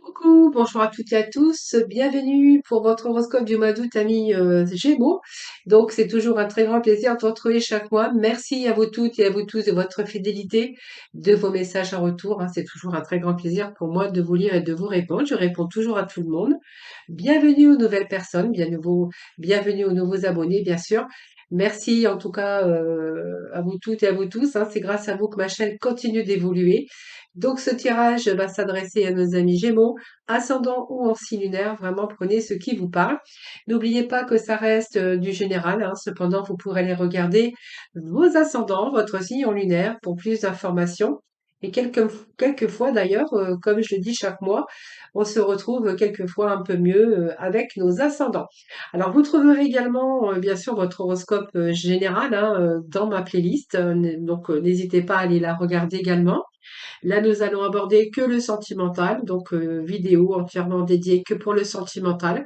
Coucou, bonjour à toutes et à tous, bienvenue pour votre horoscope du mois d'août, amis Gémeaux. Donc c'est toujours un très grand plaisir de vous retrouver chaque mois. Merci à vous toutes et à vous tous de votre fidélité, de vos messages en retour, hein. C'est toujours un très grand plaisir pour moi de vous lire et de vous répondre. Je réponds toujours à tout le monde. Bienvenue aux nouvelles personnes, bienvenue aux nouveaux abonnés, bien sûr. Merci en tout cas à vous toutes et à vous tous, hein. C'est grâce à vous que ma chaîne continue d'évoluer. Donc ce tirage va s'adresser à nos amis Gémeaux, ascendant ou en signe lunaire. Vraiment, prenez ce qui vous parle. N'oubliez pas que ça reste du général, hein. Cependant, vous pourrez aller regarder vos ascendants, votre signe en lunaire pour plus d'informations. Et quelquefois d'ailleurs, comme je le dis chaque mois, on se retrouve quelquefois un peu mieux avec nos ascendants. Alors, vous trouverez également, bien sûr, votre horoscope général, hein, dans ma playlist. Donc, n'hésitez pas à aller la regarder également. Là, nous allons aborder que le sentimental, donc vidéo entièrement dédiée que pour le sentimental.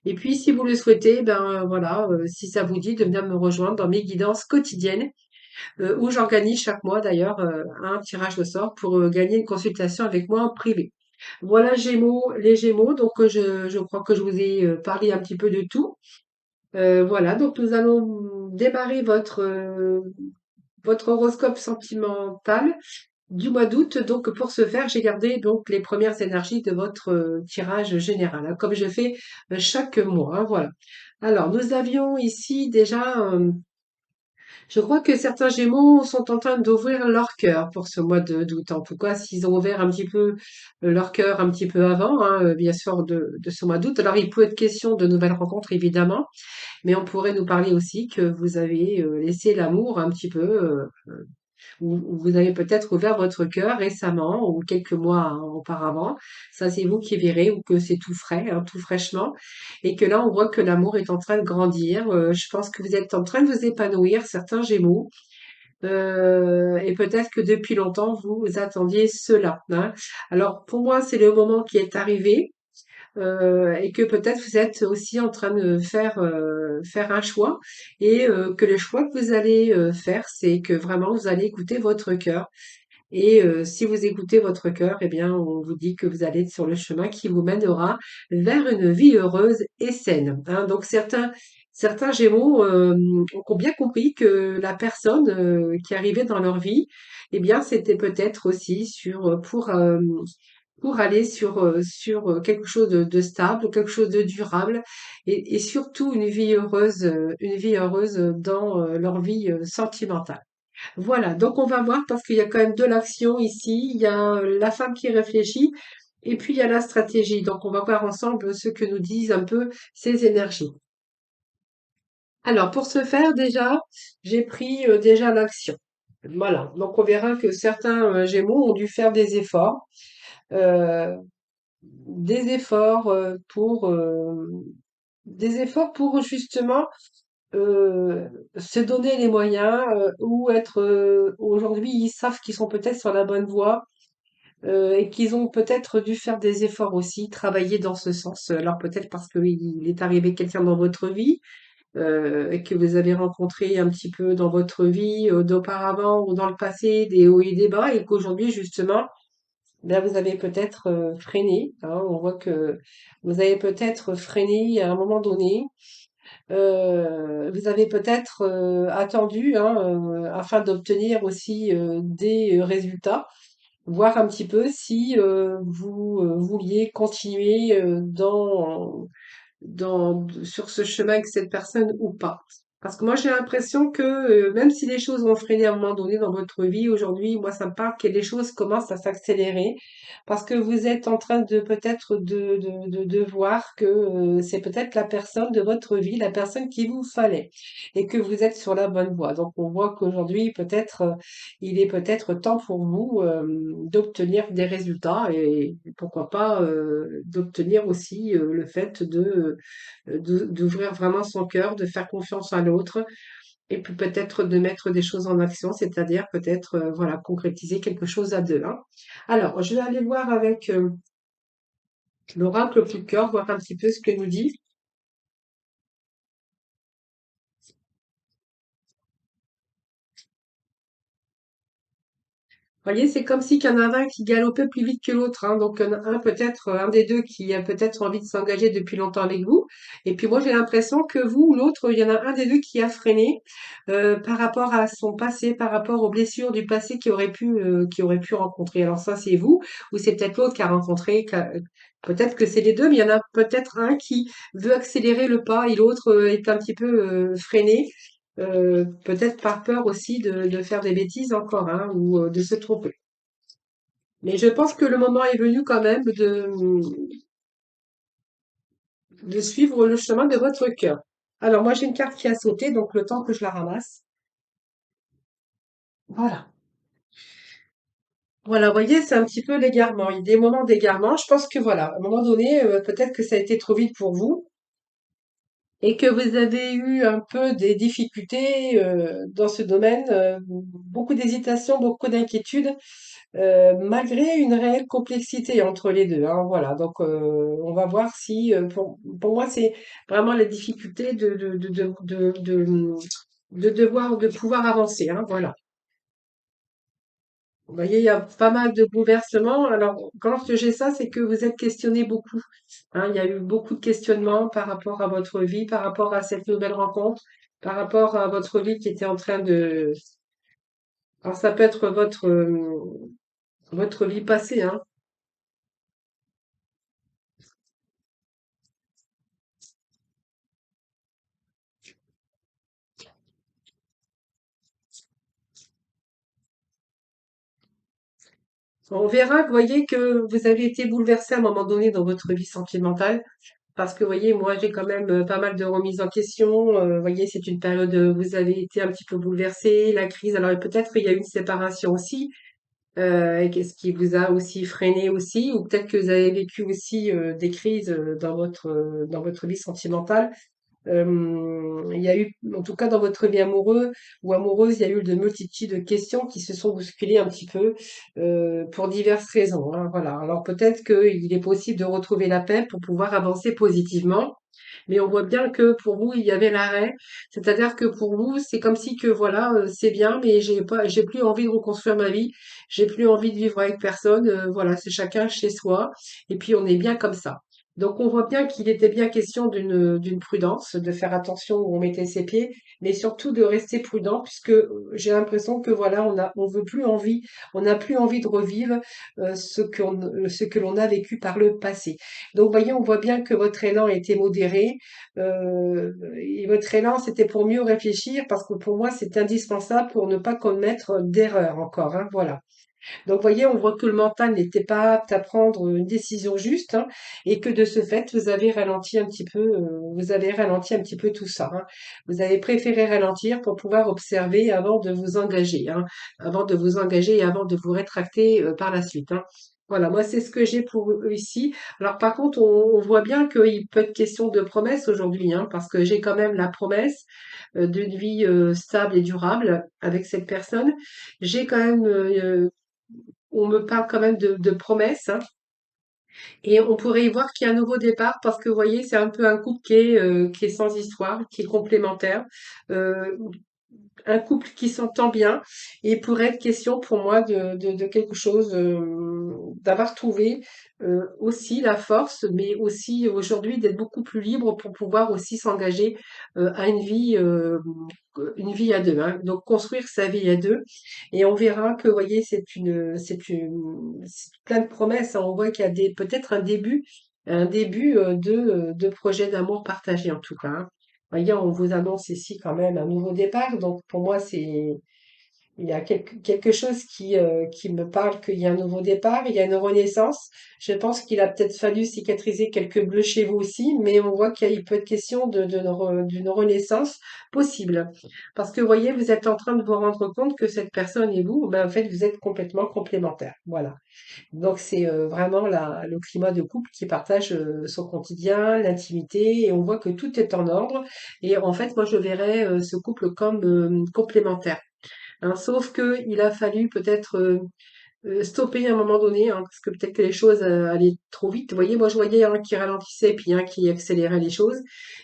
Et puis, si vous le souhaitez, ben voilà, si ça vous dit de venir me rejoindre dans mes guidances quotidiennes, où j'organise chaque mois d'ailleurs un tirage au sort pour gagner une consultation avec moi en privé. Voilà Gémeaux, les Gémeaux. Donc je crois que je vous ai parlé un petit peu de tout. Voilà, donc nous allons démarrer votre horoscope sentimental du mois d'août. Donc pour ce faire, j'ai gardé donc les premières énergies de votre tirage général, hein, comme je fais chaque mois, hein, voilà. Alors nous avions ici déjà, je crois que certains Gémeaux sont en train d'ouvrir leur cœur pour ce mois d'août. En tout cas, s'ils ont ouvert un petit peu leur cœur un petit peu avant, hein, bien sûr, de ce mois d'août. Alors il peut être question de nouvelles rencontres évidemment, mais on pourrait nous parler aussi que vous avez laissé l'amour un petit peu. Ou vous avez peut-être ouvert votre cœur récemment ou quelques mois hein, auparavant. Ça, c'est vous qui verrez, ou que c'est tout frais, hein, tout fraîchement. Et que là, on voit que l'amour est en train de grandir. Je pense que vous êtes en train de vous épanouir, certains Gémeaux. Et peut-être que depuis longtemps, vous attendiez cela, hein. Alors, pour moi, c'est le moment qui est arrivé. Et que peut-être vous êtes aussi en train de faire un choix et que le choix que vous allez faire, c'est que vraiment vous allez écouter votre cœur. Et si vous écoutez votre cœur, eh bien, on vous dit que vous allez être sur le chemin qui vous mènera vers une vie heureuse et saine, hein. Donc certains Gémeaux ont bien compris que la personne qui arrivait dans leur vie, eh bien, c'était peut-être aussi pour aller sur quelque chose de stable, quelque chose de durable et surtout une vie heureuse dans leur vie sentimentale. Voilà, donc on va voir parce qu'il y a quand même de l'action ici, il y a la femme qui réfléchit et puis il y a la stratégie. Donc on va voir ensemble ce que nous disent un peu ces énergies. Alors pour ce faire déjà, j'ai pris déjà l'action. Voilà, donc on verra que certains Gémeaux ont dû faire euh, des efforts des efforts pour justement euh, se donner les moyens ou être aujourd'hui ils savent qu'ils sont peut-être sur la bonne voie et qu'ils ont peut-être dû faire des efforts aussi, travailler dans ce sens. Alors peut-être parce qu'il est arrivé quelqu'un dans votre vie et que vous avez rencontré un petit peu dans votre vie d'auparavant ou dans le passé des hauts et des bas et qu'aujourd'hui justement là, vous avez peut-être freiné, hein. On voit que vous avez peut-être freiné à un moment donné. Vous avez peut-être attendu, hein, afin d'obtenir aussi des résultats, voir un petit peu si vous vouliez continuer sur ce chemin avec cette personne ou pas. Parce que moi, j'ai l'impression que même si les choses ont freiné à un moment donné dans votre vie, aujourd'hui, moi, ça me parle que les choses commencent à s'accélérer parce que vous êtes en train de peut-être de voir que c'est peut-être la personne de votre vie, la personne qu'il vous fallait et que vous êtes sur la bonne voie. Donc, on voit qu'aujourd'hui, peut-être, il est peut-être temps pour vous d'obtenir des résultats et pourquoi pas d'obtenir aussi le fait d'ouvrir vraiment son cœur, de faire confiance à l'autre et puis peut-être de mettre des choses en action, c'est-à-dire peut-être voilà concrétiser quelque chose à deux, hein. Alors, je vais aller voir avec l'oracle plus cœur, voir un petit peu ce que nous dit. Voyez, c'est comme si qu'il y en avait un qui galopait plus vite que l'autre, hein. Donc, il y en a un peut-être, un des deux qui a peut-être envie de s'engager depuis longtemps avec vous. Et puis moi, j'ai l'impression que vous ou l'autre, il y en a un des deux qui a freiné par rapport à son passé, par rapport aux blessures du passé qu'il aurait pu rencontrer. Alors ça, c'est vous, ou c'est peut-être l'autre qui a rencontré. Peut-être que c'est les deux, mais il y en a peut-être un qui veut accélérer le pas et l'autre est un petit peu freiné. Peut-être par peur aussi de faire des bêtises encore, hein, ou de se tromper. Mais je pense que le moment est venu quand même de suivre le chemin de votre cœur. Alors moi j'ai une carte qui a sauté, donc le temps que je la ramasse. Voilà. Voilà, vous voyez, c'est un petit peu l'égarement. Il y a des moments d'égarement. Je pense que voilà, à un moment donné, peut-être que ça a été trop vite pour vous et que vous avez eu un peu des difficultés dans ce domaine, beaucoup d'hésitation, beaucoup d'inquiétude. Malgré une réelle complexité entre les deux, hein, voilà. Donc, on va voir si, pour moi, c'est vraiment la difficulté de devoir, de pouvoir avancer, hein, voilà. Vous voyez, il y a pas mal de bouleversements. Alors, quand j'ai ça, c'est que vous êtes questionné beaucoup, hein. Il y a eu beaucoup de questionnements par rapport à votre vie, par rapport à cette nouvelle rencontre, par rapport à votre vie qui était en train de... Alors, ça peut être votre vie passée, hein. On verra, vous voyez, que vous avez été bouleversé à un moment donné dans votre vie sentimentale, parce que, vous voyez, moi, j'ai quand même pas mal de remises en question. Vous voyez, c'est une période où vous avez été un petit peu bouleversé, la crise. Alors, peut-être qu'il y a eu une séparation aussi, et qu'est-ce qui vous a aussi freiné aussi, ou peut-être que vous avez vécu aussi des crises dans votre vie sentimentale. Il y a eu, en tout cas dans votre vie amoureux ou amoureuse, il y a eu de multitudes de questions qui se sont bousculées un petit peu pour diverses raisons, hein, voilà. Alors peut-être qu'il est possible de retrouver la paix pour pouvoir avancer positivement, mais on voit bien que pour vous, il y avait l'arrêt. C'est-à-dire que pour vous, c'est comme si que voilà, c'est bien, mais j'ai plus envie de reconstruire ma vie, j'ai plus envie de vivre avec personne. Voilà, c'est chacun chez soi, et puis on est bien comme ça. Donc on voit bien qu'il était bien question d'une prudence, de faire attention où on mettait ses pieds, mais surtout de rester prudent, puisque j'ai l'impression que voilà, on veut plus envie, on n'a plus envie de revivre ce que l'on a vécu par le passé. Donc, voyez, on voit bien que votre élan était modéré, et votre élan, c'était pour mieux réfléchir, parce que pour moi, c'est indispensable pour ne pas commettre d'erreur encore, hein, voilà. Donc, voyez, on voit que le mental n'était pas apte à prendre une décision juste, hein, et que de ce fait, vous avez ralenti un petit peu tout ça, hein. Vous avez préféré ralentir pour pouvoir observer avant de vous engager, hein, avant de vous engager et avant de vous rétracter par la suite, hein. Voilà, moi c'est ce que j'ai pour eux ici. Alors par contre, on voit bien qu'il peut être question de promesse aujourd'hui, hein, parce que j'ai quand même la promesse d'une vie stable et durable avec cette personne. J'ai quand même on me parle quand même de promesses, hein, et on pourrait y voir qu'il y a un nouveau départ parce que vous voyez, c'est un peu un couple qui est sans histoire, qui est complémentaire. Euh, un couple qui s'entend bien et il pourrait être question pour moi de quelque chose, d'avoir trouvé aussi la force, mais aussi aujourd'hui d'être beaucoup plus libre pour pouvoir aussi s'engager à une vie à deux, hein. Donc construire sa vie à deux et on verra que, vous voyez, c'est plein de promesses, hein. On voit qu'il y a peut-être un début de projet d'amour partagé en tout cas, hein. Voyez, on vous annonce ici quand même un nouveau départ. Donc pour moi, il y a quelque chose qui me parle qu'il y a un nouveau départ, il y a une renaissance. Je pense qu'il a peut-être fallu cicatriser quelques bleus chez vous aussi, mais on voit qu'il peut être question d'une renaissance possible. Parce que vous voyez, vous êtes en train de vous rendre compte que cette personne et vous, ben, en fait, vous êtes complètement complémentaires. Voilà. Donc c'est vraiment le climat de couple qui partage son quotidien, l'intimité, et on voit que tout est en ordre. Et en fait, moi, je verrais ce couple comme complémentaire, hein. Sauf que il a fallu peut-être stopper à un moment donné, hein, parce que peut-être que les choses allaient trop vite. Vous voyez, moi je voyais un qui ralentissait puis un qui accélérait les choses,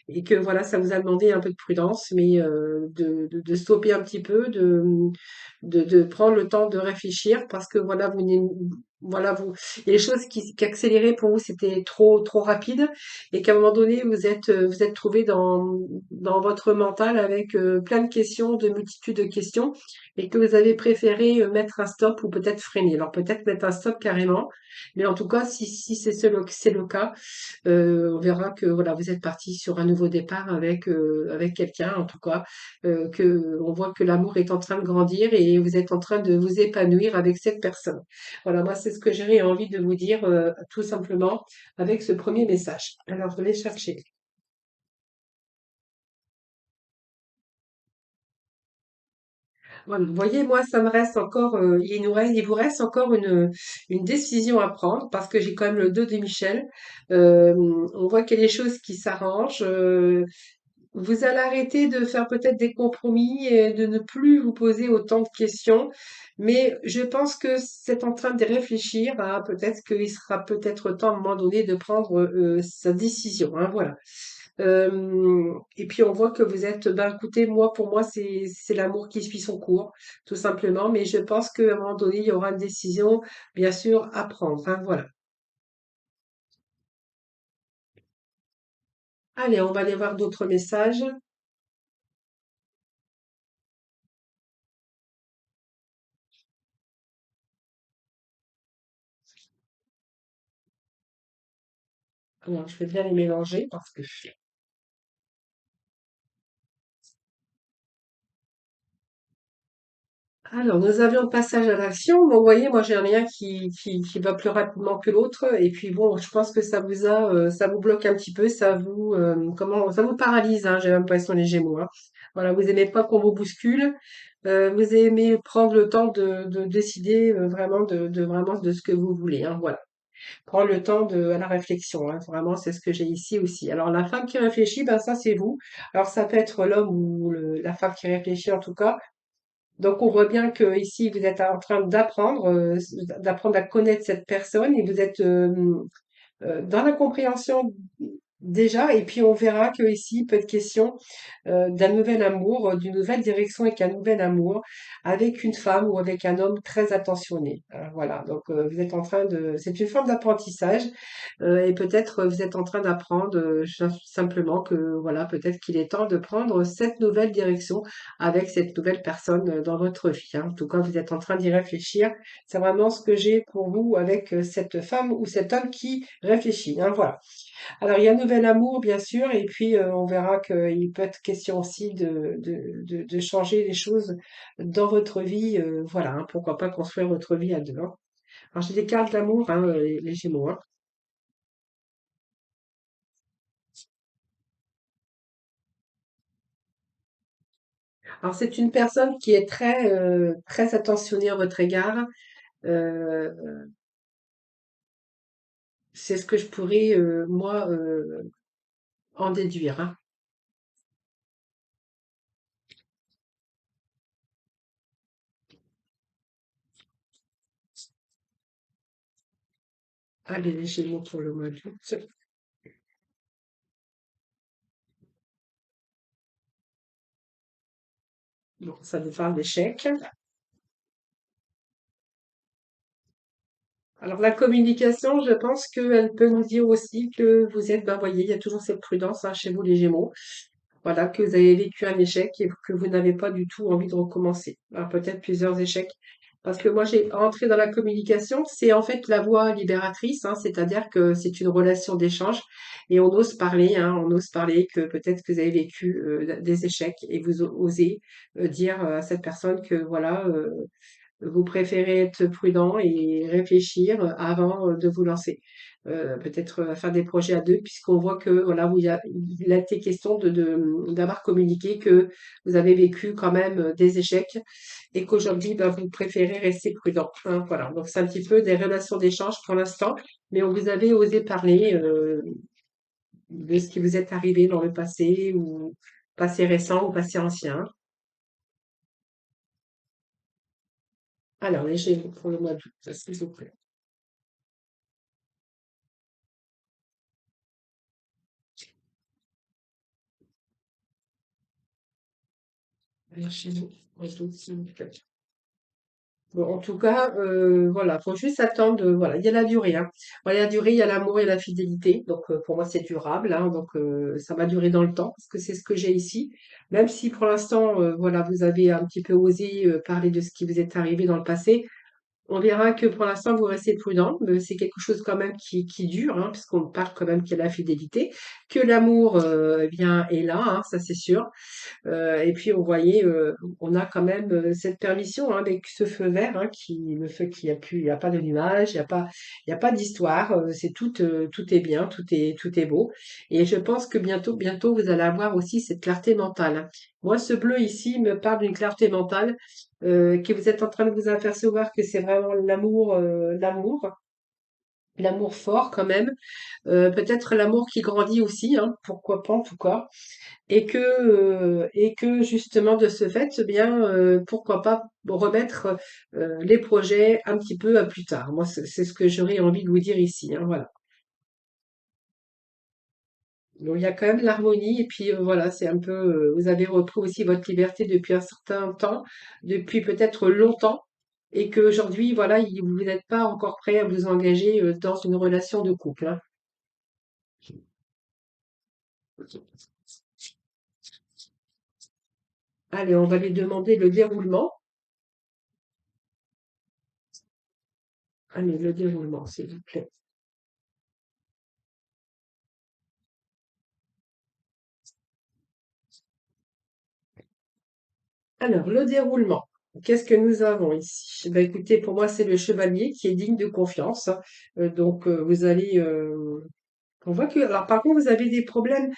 et que voilà, ça vous a demandé un peu de prudence, mais de stopper un petit peu, de prendre le temps de réfléchir, parce que voilà, voilà, il y a des choses qui accéléraient pour vous, c'était trop rapide, et qu'à un moment donné, vous êtes trouvé dans votre mental avec plein de questions, de multitudes de questions, et que vous avez préféré mettre un stop ou peut-être freiner. Alors peut-être mettre un stop carrément, mais en tout cas, si c'est le cas, on verra que voilà, vous êtes parti sur un nouveau départ avec quelqu'un, en tout cas, que on voit que l'amour est en train de grandir et vous êtes en train de vous épanouir avec cette personne. Voilà, moi c'est ce que j'aurais envie de vous dire tout simplement avec ce premier message. Alors je vais chercher. Voilà, vous voyez, moi, ça me reste encore, il vous reste encore une décision à prendre parce que j'ai quand même le 2 de Michel. On voit qu'il y a des choses qui s'arrangent. Vous allez arrêter de faire peut-être des compromis et de ne plus vous poser autant de questions. Mais je pense que c'est en train de réfléchir à peut-être qu'il sera peut-être temps à un moment donné de prendre sa décision, hein, voilà. Et puis on voit que vous êtes, ben écoutez, moi pour moi c'est l'amour qui suit son cours, tout simplement. Mais je pense qu'à un moment donné il y aura une décision, bien sûr, à prendre, hein, voilà. Allez, on va aller voir d'autres messages. Alors je vais bien les mélanger parce que alors, nous avions le passage à l'action. Bon, vous voyez, moi, j'ai un lien qui va plus rapidement que l'autre. Et puis, bon, je pense que ça vous bloque un petit peu, ça vous paralyse, hein, j'ai l'impression, les Gémeaux, hein. Voilà, vous aimez pas qu'on vous bouscule. Vous aimez prendre le temps de décider vraiment vraiment de ce que vous voulez, hein, voilà. Prendre le temps à la réflexion, hein, vraiment, c'est ce que j'ai ici aussi. Alors, la femme qui réfléchit, ben, ça, c'est vous. Alors, ça peut être l'homme ou la femme qui réfléchit, en tout cas. Donc, on voit bien que ici, vous êtes en train d'apprendre à connaître cette personne et vous êtes dans la compréhension déjà. Et puis, on verra que ici, il peut être question d'un nouvel amour, d'une nouvelle direction avec un nouvel amour, avec une femme ou avec un homme très attentionné. Voilà. Donc, vous êtes en train c'est une forme d'apprentissage. Et peut-être vous êtes en train d'apprendre simplement que voilà, peut-être qu'il est temps de prendre cette nouvelle direction avec cette nouvelle personne dans votre vie, hein. En tout cas, vous êtes en train d'y réfléchir. C'est vraiment ce que j'ai pour vous avec cette femme ou cet homme qui réfléchit, hein, voilà. Alors, il y a un nouvel amour, bien sûr, et puis on verra qu'il peut être question aussi de changer les choses dans votre vie. Voilà, hein, pourquoi pas construire votre vie à deux, hein. Alors, j'ai des cartes d'amour, hein, les Gémeaux, hein. Alors, c'est une personne qui est très attentionnée à votre égard. Euh, c'est ce que je pourrais, moi, en déduire, hein. Allez, les Gémeaux pour le mois d'août. Bon, ça nous parle d'échec. Alors, la communication, je pense qu'elle peut nous dire aussi que vous êtes, ben, voyez, il y a toujours cette prudence, hein, chez vous, les Gémeaux. Voilà, que vous avez vécu un échec et que vous n'avez pas du tout envie de recommencer. Alors, peut-être plusieurs échecs. Parce que moi, j'ai entré dans la communication, c'est en fait la voie libératrice, hein, c'est-à-dire que c'est une relation d'échange et on ose parler, hein, on ose parler que peut-être que vous avez vécu des échecs et vous osez dire à cette personne que voilà, vous préférez être prudent et réfléchir avant de vous lancer. Peut-être faire des projets à deux, puisqu'on voit que voilà, où il a été question d'avoir communiqué que vous avez vécu quand même des échecs et qu'aujourd'hui, ben, vous préférez rester prudent, hein, voilà. Donc c'est un petit peu des relations d'échange pour l'instant, mais on vous avez osé parler de ce qui vous est arrivé dans le passé ou passé récent ou passé ancien. Alors, les Gémeaux pour le mois d'août, s'il vous plaît. Les Gémeaux, mois d'août, s'il vous plaît. Bon, en tout cas, voilà, faut juste attendre. Voilà, il y a la durée, hein. Voilà, il y a la durée, il y a l'amour et la fidélité. Donc, pour moi, c'est durable, hein. Donc, ça va durer dans le temps parce que c'est ce que j'ai ici. Même si pour l'instant, voilà, vous avez un petit peu osé parler de ce qui vous est arrivé dans le passé. On verra que pour l'instant, vous restez prudent, mais c'est quelque chose quand même qui dure, hein, puisqu'on parle quand même qu'il y a la fidélité, que l'amour, eh bien, est là, hein, ça c'est sûr. Et puis, vous voyez, on a quand même cette permission, hein, avec ce feu vert, hein, le feu qui a plus, il n'y a pas de nuages, il y a pas d'histoire, c'est tout est bien, tout est beau. Et je pense que bientôt, vous allez avoir aussi cette clarté mentale, hein. Moi, ce bleu ici me parle d'une clarté mentale, que vous êtes en train de vous apercevoir que c'est vraiment l'amour fort quand même, peut-être l'amour qui grandit aussi, hein, pourquoi pas en tout cas. Et que justement de ce fait, eh bien, pourquoi pas remettre les projets un petit peu à plus tard. Moi, c'est ce que j'aurais envie de vous dire ici, hein, voilà. Donc, il y a quand même l'harmonie et puis voilà, c'est un peu, vous avez repris aussi votre liberté depuis un certain temps, depuis peut-être longtemps, et qu'aujourd'hui, voilà, vous n'êtes pas encore prêt à vous engager dans une relation de couple, hein. Allez, on va lui demander le déroulement. Allez, le déroulement, s'il vous plaît. Alors, le déroulement. Qu'est-ce que nous avons ici? Ben, écoutez, pour moi, c'est le chevalier qui est digne de confiance, hein. Donc, vous allez. On voit que. Alors, par contre, vous avez des problèmes,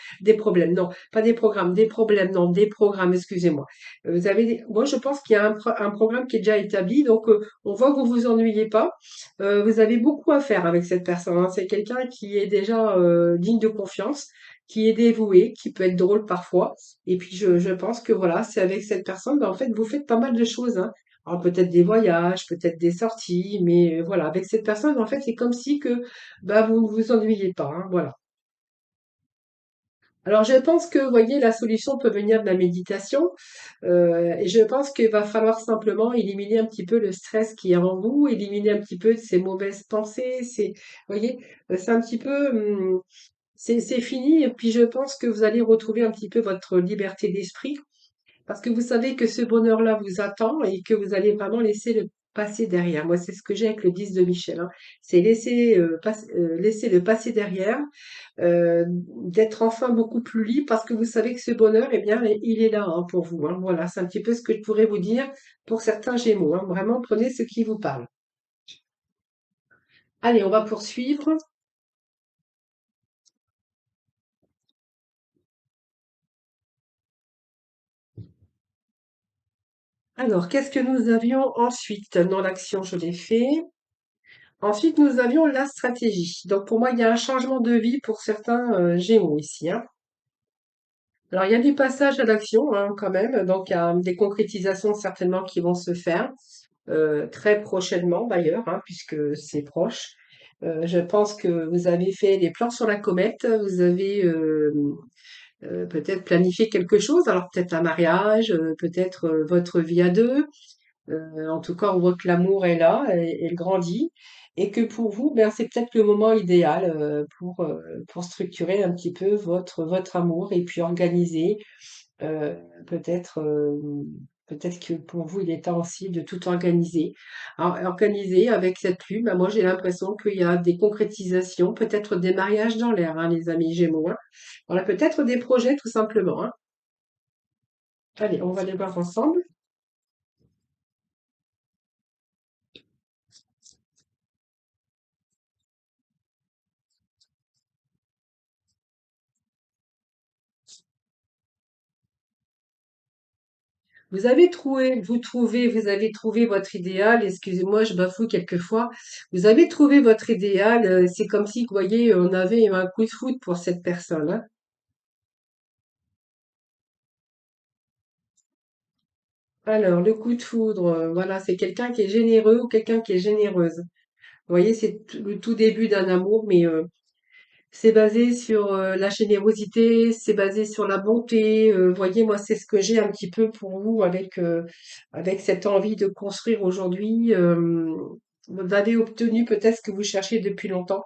non, pas des programmes, des problèmes, non, des programmes, excusez-moi. Moi, je pense qu'il y a un programme qui est déjà établi, donc on voit que vous vous ennuyez pas. Vous avez beaucoup à faire avec cette personne, hein. C'est quelqu'un qui est déjà digne de confiance, qui est dévoué, qui peut être drôle parfois. Et puis, je pense que voilà, c'est avec cette personne, ben, en fait, vous faites pas mal de choses, hein. Alors, peut-être des voyages, peut-être des sorties, mais voilà, avec cette personne, en fait, c'est comme si que bah, vous ne vous ennuyez pas, hein, voilà. Alors, je pense que, vous voyez, la solution peut venir de la méditation. Et je pense qu'il va falloir simplement éliminer un petit peu le stress qui est en vous, éliminer un petit peu de ces mauvaises pensées. Vous voyez, c'est un petit peu, c'est fini. Et puis, je pense que vous allez retrouver un petit peu votre liberté d'esprit. Parce que vous savez que ce bonheur-là vous attend et que vous allez vraiment laisser le passé derrière. Moi, c'est ce que j'ai avec le 10 de Michel, hein. C'est laisser le passé derrière, d'être enfin beaucoup plus libre parce que vous savez que ce bonheur, eh bien, il est là, hein, pour vous, hein. Voilà, c'est un petit peu ce que je pourrais vous dire pour certains Gémeaux, hein. Vraiment, prenez ce qui vous parle. Allez, on va poursuivre. Alors, qu'est-ce que nous avions ensuite? Dans l'action, je l'ai fait. Ensuite, nous avions la stratégie. Donc, pour moi, il y a un changement de vie pour certains Gémeaux ici, hein. Alors, il y a du passage à l'action, hein, quand même. Donc, il y a des concrétisations certainement qui vont se faire très prochainement, d'ailleurs, hein, puisque c'est proche. Je pense que vous avez fait des plans sur la comète. Vous avez peut-être planifié quelque chose. Alors, peut-être un mariage, peut-être votre vie à deux. En tout cas, on voit que l'amour est là et elle grandit et que pour vous, ben, c'est peut-être le moment idéal pour structurer un petit peu votre amour et puis organiser euh, peut-être peut-être que pour vous, il est temps aussi de tout organiser. Alors, organiser avec cette lune, ben, moi j'ai l'impression qu'il y a des concrétisations, peut-être des mariages dans l'air, hein, les amis Gémeaux, hein. Voilà, peut-être des projets tout simplement, hein. Allez, on va les voir ensemble. Vous avez trouvé votre idéal. Excusez-moi, je bafoue quelquefois. Vous avez trouvé votre idéal. C'est comme si, vous voyez, on avait un coup de foot pour cette personne, hein. Alors, le coup de foudre, voilà, c'est quelqu'un qui est généreux ou quelqu'un qui est généreuse. Vous voyez, c'est le tout début d'un amour, mais c'est basé sur la générosité, c'est basé sur la bonté. Voyez, moi, c'est ce que j'ai un petit peu pour vous avec cette envie de construire aujourd'hui. Vous avez obtenu peut-être ce que vous cherchiez depuis longtemps.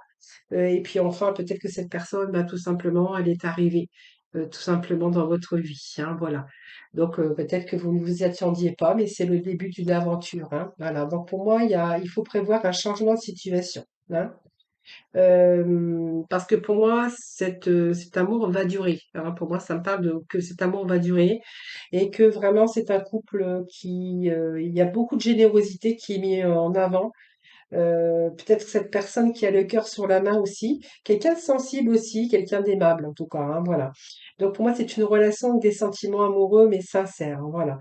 Et puis enfin, peut-être que cette personne, bah, tout simplement, elle est arrivée tout simplement dans votre vie, hein, voilà. Donc peut-être que vous ne vous y attendiez pas, mais c'est le début d'une aventure, hein, voilà. Donc pour moi, il faut prévoir un changement de situation, hein. Parce que pour moi, cet amour va durer, hein. Pour moi, ça me parle de que cet amour va durer et que vraiment c'est un couple qui, il y a beaucoup de générosité qui est mis en avant. Peut-être cette personne qui a le cœur sur la main aussi, quelqu'un de sensible aussi, quelqu'un d'aimable en tout cas, hein, voilà. Donc pour moi, c'est une relation avec des sentiments amoureux mais sincères, hein, voilà.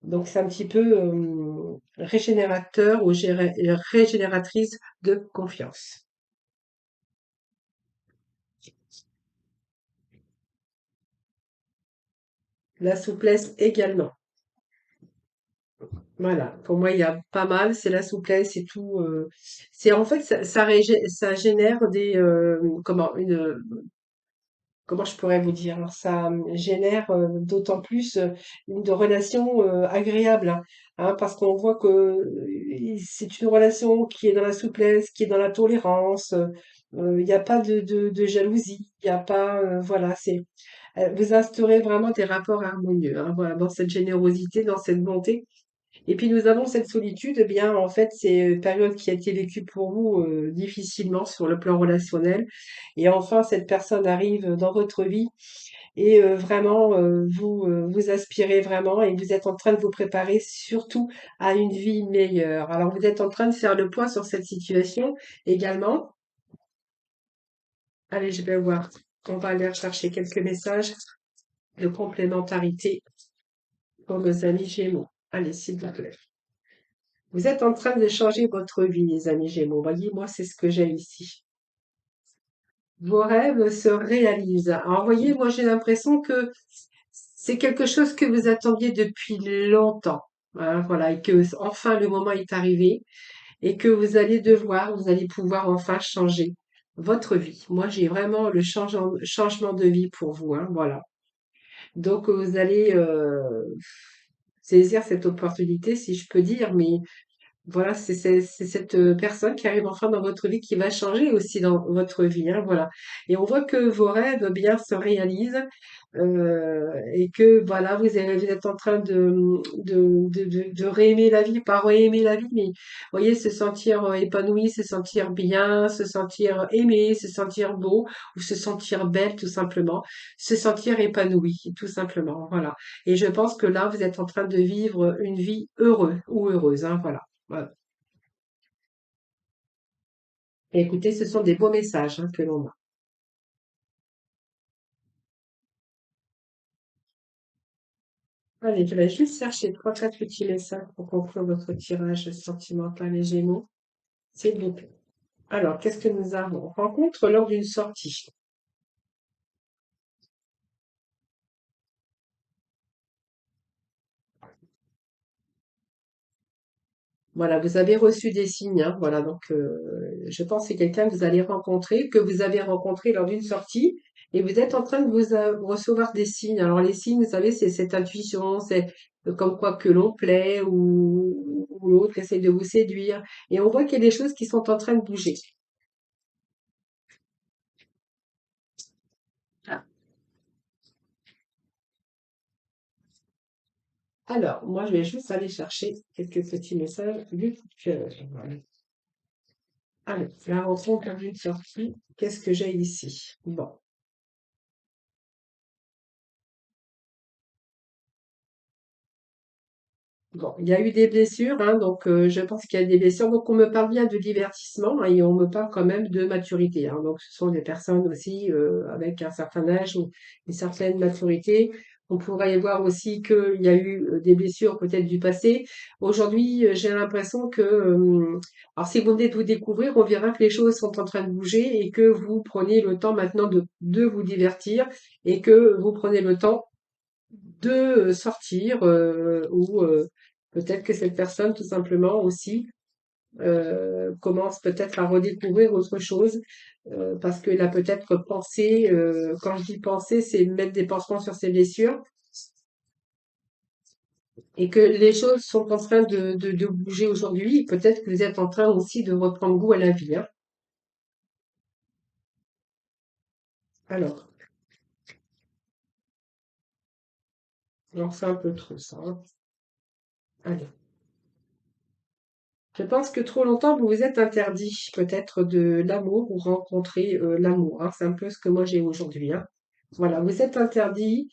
Donc c'est un petit peu régénérateur ou régénératrice de confiance. La souplesse également. Voilà, pour moi, il y a pas mal, c'est la souplesse et tout. C'est en fait, ça génère comment je pourrais vous dire? Ça génère d'autant plus une relation agréable, hein, parce qu'on voit que c'est une relation qui est dans la souplesse, qui est dans la tolérance. Il n'y a pas de jalousie, il n'y a pas, voilà, vous instaurez vraiment des rapports harmonieux, hein, voilà, dans cette générosité, dans cette bonté. Et puis nous avons cette solitude, eh bien en fait c'est une période qui a été vécue pour vous difficilement sur le plan relationnel. Et enfin cette personne arrive dans votre vie et vraiment vous aspirez vraiment et vous êtes en train de vous préparer surtout à une vie meilleure. Alors vous êtes en train de faire le point sur cette situation également. Allez, je vais voir. On va aller rechercher quelques messages de complémentarité pour nos amis Gémeaux. Allez, s'il vous plaît. Vous êtes en train de changer votre vie, les amis Gémeaux. Voyez, moi, c'est ce que j'ai ici. Vos rêves se réalisent. Alors, voyez, moi, j'ai l'impression que c'est quelque chose que vous attendiez depuis longtemps, hein, voilà, et que enfin le moment est arrivé et que vous allez pouvoir enfin changer votre vie. Moi, j'ai vraiment le changement de vie pour vous, hein, voilà. Donc, vous allez saisir cette opportunité, si je peux dire, mais voilà, c'est cette personne qui arrive enfin dans votre vie qui va changer aussi dans votre vie, hein, voilà. Et on voit que vos rêves bien se réalisent et que voilà, vous êtes en train de réaimer la vie, pas réaimer la vie, mais vous voyez, se sentir épanoui, se sentir bien, se sentir aimé, se sentir beau ou se sentir belle tout simplement, se sentir épanoui tout simplement, voilà. Et je pense que là, vous êtes en train de vivre une vie heureuse ou heureuse, hein, voilà. Voilà. Écoutez, ce sont des beaux messages hein, que l'on a. Allez, je vais juste chercher trois, quatre petits messages pour conclure votre tirage sentimental et Gémeaux, s'il vous plaît. Alors, qu'est-ce que nous avons? Rencontre lors d'une sortie. Voilà, vous avez reçu des signes, hein, voilà, donc je pense que c'est quelqu'un que vous allez rencontrer, que vous avez rencontré lors d'une sortie, et vous êtes en train de recevoir des signes. Alors les signes, vous savez, c'est cette intuition, c'est comme quoi que l'on plaît ou l'autre essaie de vous séduire, et on voit qu'il y a des choses qui sont en train de bouger. Ah, alors, moi, je vais juste aller chercher quelques petits messages du coup de cœur. Voilà. Alors, la rencontre lors d'une sortie, qu'est-ce que j'ai ici? Bon. Bon, il y a eu des blessures, hein, donc je pense qu'il y a des blessures. Donc on me parle bien de divertissement hein, et on me parle quand même de maturité, hein. Donc ce sont des personnes aussi avec un certain âge ou une certaine maturité. On pourrait y voir aussi qu'il y a eu des blessures peut-être du passé. Aujourd'hui, j'ai l'impression que, alors si vous venez de vous découvrir, on verra que les choses sont en train de bouger et que vous prenez le temps maintenant de vous divertir et que vous prenez le temps de sortir ou peut-être que cette personne, tout simplement aussi, commence peut-être à redécouvrir autre chose parce qu'il a peut-être pensé, quand je dis penser, c'est mettre des pansements sur ses blessures et que les choses sont en train de bouger aujourd'hui. Peut-être que vous êtes en train aussi de reprendre goût à la vie, hein. Alors, j'en fais un peu trop ça, hein. Allez. Je pense que trop longtemps, vous vous êtes interdit peut-être de l'amour ou rencontrer l'amour, hein. C'est un peu ce que moi j'ai aujourd'hui, hein. Voilà, vous vous êtes interdit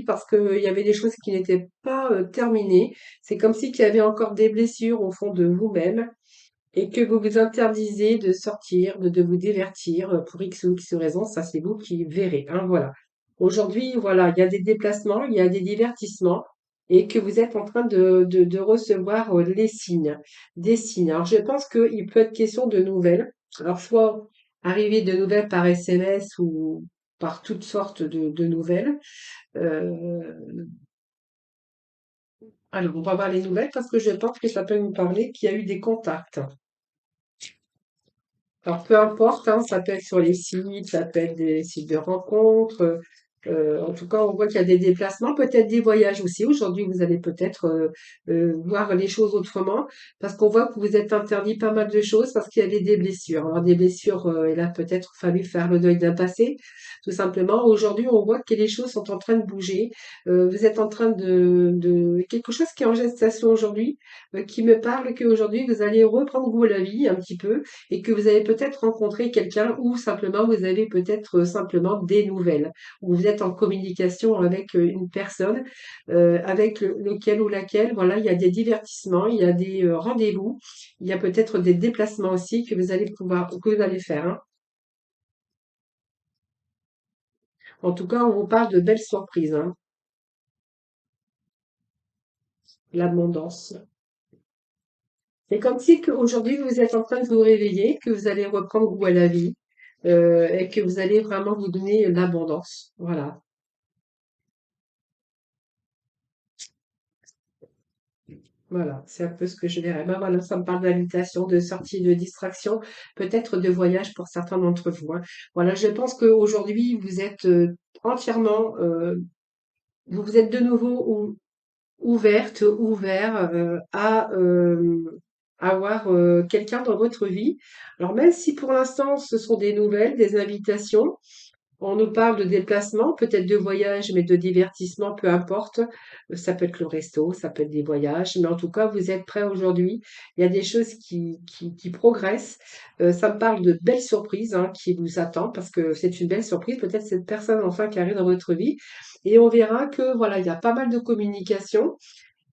parce qu'il y avait des choses qui n'étaient pas terminées. C'est comme si qu'il y avait encore des blessures au fond de vous-même et que vous vous interdisez de sortir, de vous divertir pour X ou X raison. Ça, c'est vous qui verrez, hein, voilà. Aujourd'hui, voilà, il y a des déplacements, il y a des divertissements et que vous êtes en train de recevoir les signes, des signes. Alors, je pense qu'il peut être question de nouvelles. Alors, soit arriver de nouvelles par SMS ou par toutes sortes de nouvelles. Euh, alors, on va voir les nouvelles parce que je pense que ça peut nous parler qu'il y a eu des contacts. Alors, peu importe, hein, ça peut être sur les sites, ça peut être des sites de rencontres. En tout cas, on voit qu'il y a des déplacements, peut-être des voyages aussi. Aujourd'hui, vous allez peut-être voir les choses autrement, parce qu'on voit que vous êtes interdit pas mal de choses, parce qu'il y avait des blessures. Alors, des blessures, il a peut-être fallu faire le deuil d'un passé, tout simplement. Aujourd'hui, on voit que les choses sont en train de bouger. Vous êtes en train de quelque chose qui est en gestation aujourd'hui, qui me parle qu'aujourd'hui, vous allez reprendre goût à la vie un petit peu et que vous avez peut-être rencontré quelqu'un ou simplement vous avez peut-être simplement des nouvelles, ou vous êtes en communication avec une personne avec lequel ou laquelle, voilà, il y a des divertissements, il y a des rendez-vous, il y a peut-être des déplacements aussi que vous allez que vous allez faire, hein. En tout cas, on vous parle de belles surprises, hein, l'abondance. C'est comme si aujourd'hui vous êtes en train de vous réveiller, que vous allez reprendre goût à la vie et que vous allez vraiment vous donner l'abondance. Voilà. Voilà, c'est un peu ce que je dirais. Ben voilà, ça me parle d'invitation, de sortie, de distraction, peut-être de voyage pour certains d'entre vous, hein. Voilà, je pense qu'aujourd'hui, vous êtes entièrement, vous vous êtes de nouveau ouverte, ouvert à avoir quelqu'un dans votre vie. Alors même si pour l'instant, ce sont des nouvelles, des invitations, on nous parle de déplacement, peut-être de voyage, mais de divertissement, peu importe. Ça peut être le resto, ça peut être des voyages, mais en tout cas, vous êtes prêts aujourd'hui. Il y a des choses qui progressent. Ça me parle de belles surprises hein, qui vous attendent parce que c'est une belle surprise. Peut-être cette personne enfin qui arrive dans votre vie. Et on verra que voilà, il y a pas mal de communication.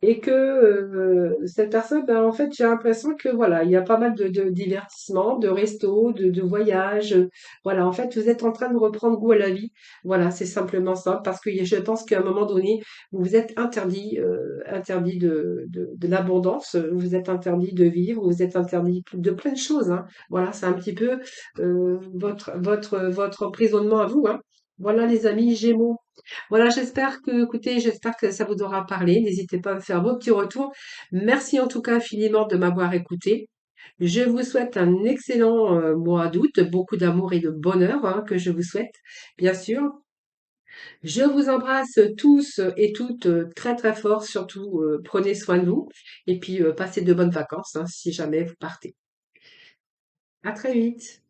Et que cette personne, ben, en fait, j'ai l'impression que voilà, il y a pas mal de divertissements, de restos, de voyages. Voilà, en fait, vous êtes en train de reprendre goût à la vie. Voilà, c'est simplement ça. Parce que je pense qu'à un moment donné, vous vous êtes interdit, interdit de l'abondance, vous êtes interdit de vivre, vous êtes interdit de plein de choses, hein. Voilà, c'est un petit peu votre emprisonnement à vous, hein. Voilà, les amis Gémeaux. Voilà, j'espère que, écoutez, j'espère que ça vous aura parlé. N'hésitez pas à me faire vos petits retours. Merci en tout cas infiniment de m'avoir écouté. Je vous souhaite un excellent mois d'août, beaucoup d'amour et de bonheur, hein, que je vous souhaite, bien sûr. Je vous embrasse tous et toutes très très fort. Surtout, prenez soin de vous et puis passez de bonnes vacances, hein, si jamais vous partez. À très vite.